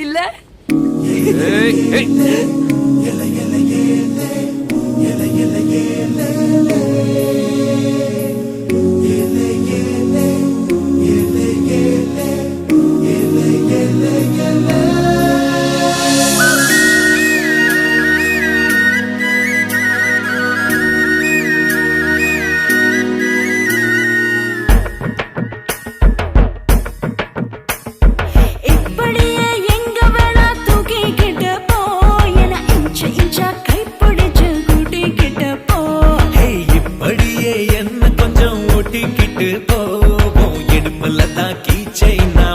இல்ல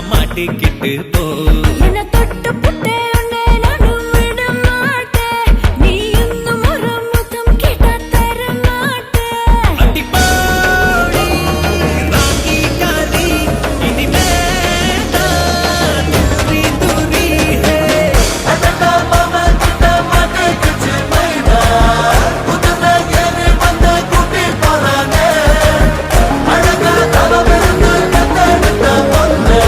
மாட்டிக்கிட்டு போ என்ன தொட்டு புட்டே உன்னை நானும் விட மாட்டேன் நீ இன்னும் ஒரு முத்தம் கேட்டா தர மாட்டேன் அடிப்பாடி ராங்கி காலி இனிமேதான் தூரி தூரி ஹே அதனா மாமா சின்ன மாட்டே குச்சு மைனா உதன ஏனே வந்த கூட்டி போறானே அழகா தவ விருந்து கத்தெடுத்த பொண்ணு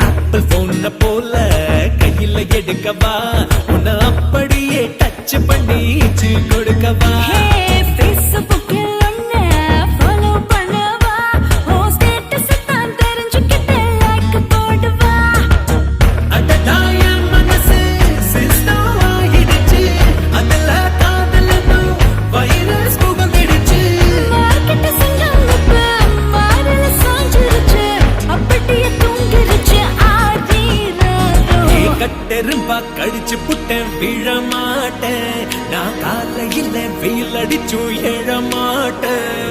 ஆப்பிள் போன போல கையில எடுக்கவா உன்னை அப்படியே டச் பண்ணி கொடுக்கவா கட்டெரும்பா கடிச்சு புட்டேன் விழமாட்டேன் நான் காலையில் வெயில் அடிச்சும் எழமாட்டேன்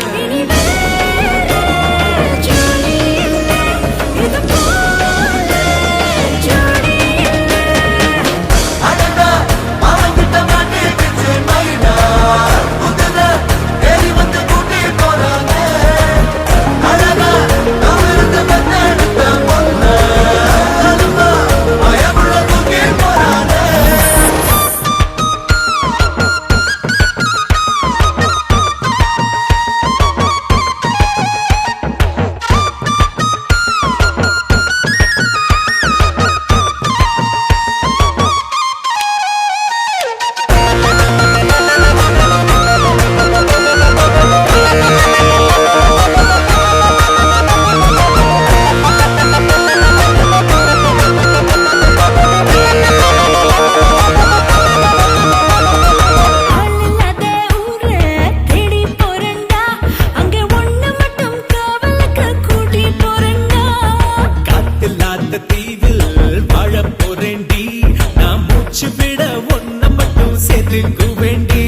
விட ஒன்ன மட்டும் சேர்த்துக்கு வேண்டி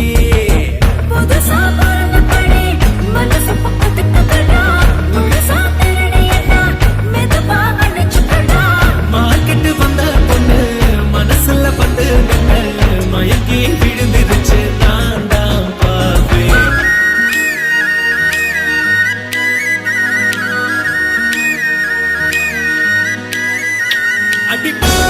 மார்க்கெட்டு வந்த பொண்ணு மனசுல வந்து மயங்கி விழுந்துருச்சு நான் தான் பார்ப்பேன் அடிப்பா